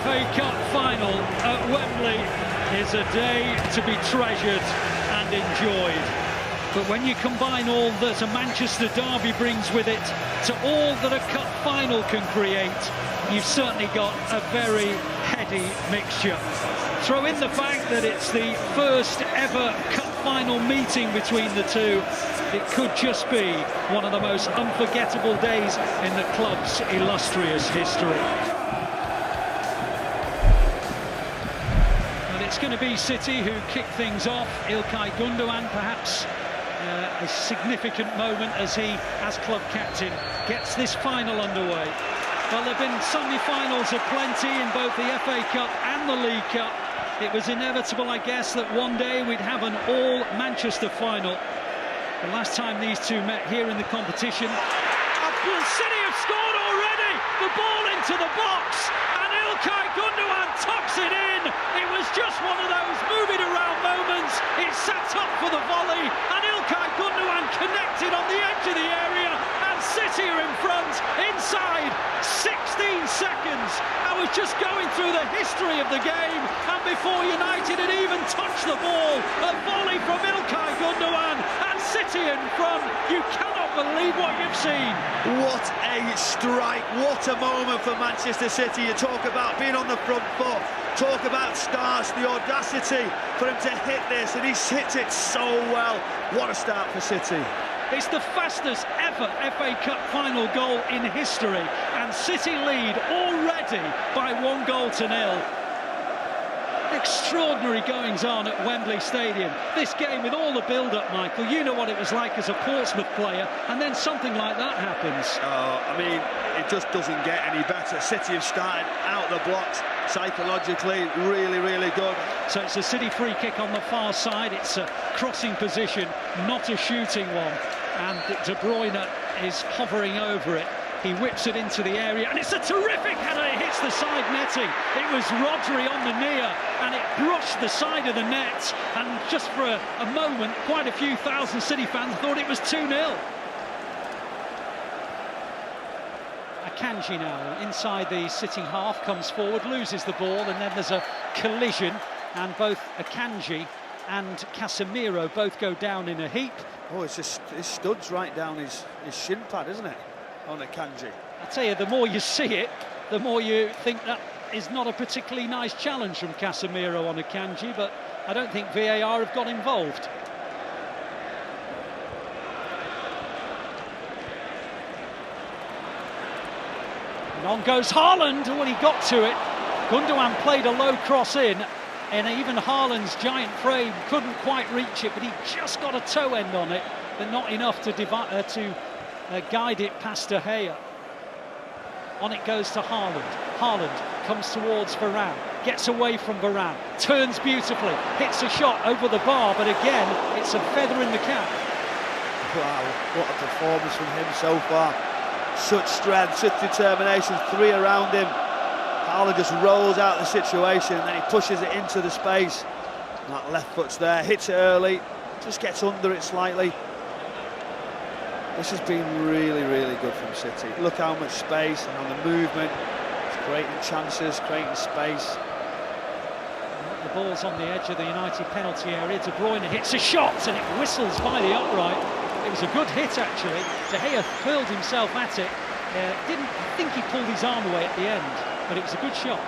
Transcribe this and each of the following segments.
FA Cup final at Wembley is a day to be treasured and enjoyed. But when you combine all that a Manchester derby brings with it to all that a cup final can create, you've certainly got a very heady mixture. Throw in the fact that it's the first ever cup final meeting between the two. It could just be one of the most unforgettable days in the club's illustrious history. And it's going to be City who kick things off. İlkay Gündoğan, perhaps a significant moment as he, as club captain, gets this final underway. Well, there have been semi-finals aplenty in both the FA Cup and the League Cup. It was inevitable, I guess, that one day we'd have an all-Manchester final. The last time these two met here in the competition, City have scored already! The ball into the box, and İlkay Gündoğan tucks it in. It was just one of those moving around moments. It sat up for the volley, and İlkay Gündoğan connected on the edge of the area, and City are in front inside 16 seconds. I was just going through the history of the game, and before United had even touched the ball, a volley from İlkay Gündoğan, and City in front. You cannot believe what you've seen. What a strike, what a moment for Manchester City. You talk about being on the front foot, talk about stars, the audacity for him to hit this, and he's hit it so well. What a start for City. It's the fastest ever FA Cup final goal in history, and City lead already by 1-0. Extraordinary goings-on at Wembley Stadium. This game, with all the build-up, Michael, you know what it was like as a Portsmouth player, and then something like that happens. Oh, I mean, it just doesn't get any better. City have started out the blocks psychologically, really, really good. So it's a City free kick on the far side. It's a crossing position, not a shooting one. And De Bruyne is hovering over it. He whips it into the area, and it's a terrific header. It hits the side netting. It was Rodri on the near, and it brushed the side of the net. And just for a moment, quite a few thousand City fans thought it was 2-0. Akanji now, inside the City half, comes forward, loses the ball, and then there's a collision, and both Akanji and Casemiro both go down in a heap. Oh, it's just, it studs right down his shin pad, isn't it, on Akanji? I tell you, the more you see it, the more you think that is not a particularly nice challenge from Casemiro on Akanji, but I don't think VAR have got involved. And on goes Haaland. When he got to it, Gündoğan played a low cross in, and even Haaland's giant frame couldn't quite reach it, but he just got a toe end on it, but not enough to guide it past De Gea. On it goes to Haaland. Haaland comes towards Varane, gets away from Varane, turns beautifully, hits a shot over the bar, but again, it's a feather in the cap. Wow, what a performance from him so far. Such strength, such determination, three around him. Haaland just rolls out the situation, and then he pushes it into the space. And that left foot's there, hits it early, just gets under it slightly. This has been really, really good from City. Look how much space and on the movement. It's creating chances, creating space. The ball's on the edge of the United penalty area. De Bruyne hits a shot, and it whistles by the upright. It was a good hit, actually. De Gea hurled himself at it. I think he pulled his arm away at the end, but it was a good shot.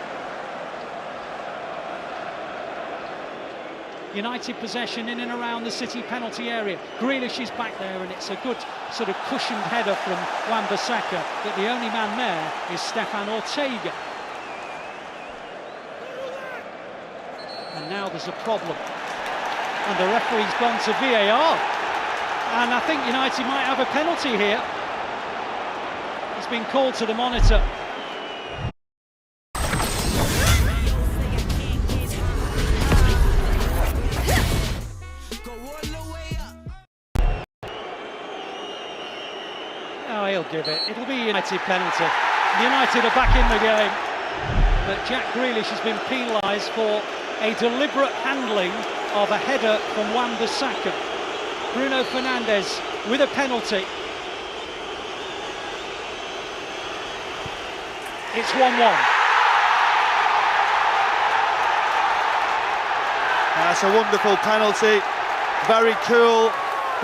United possession in and around the City penalty area. Grealish is back there, and it's a good sort of cushioned header from Wan-Bissaka, but the only man there is Stefan Ortega. And now there's a problem, and the referee's gone to VAR, and I think United might have a penalty here. It's been called to the monitor. Oh, he'll give it. It'll be a United penalty. United are back in the game, but Jack Grealish has been penalised for a deliberate handling of a header from Wan-Bissaka. Bruno Fernandes with a penalty. It's 1-1. That's a wonderful penalty, very cool.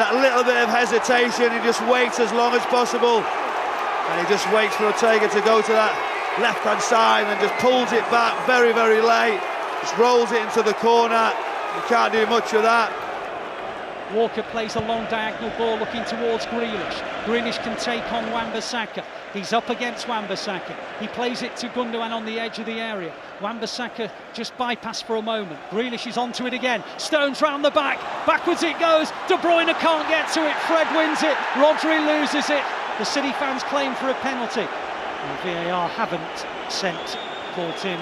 That little bit of hesitation, he just waits as long as possible. And he just waits for Ortega to go to that left-hand side and just pulls it back very, very late. Just rolls it into the corner. You can't do much with that. Walker plays a long diagonal ball looking towards Grealish. Grealish can take on Wan-Bissaka. He's up against Wan-Bissaka. He plays it to Gundogan on the edge of the area. Wan-Bissaka just bypassed for a moment. Grealish is onto it again. Stones round the back. Backwards it goes. De Bruyne can't get to it. Fred wins it. Rodri loses it. The City fans claim for a penalty. And VAR haven't sent Paul Tierney.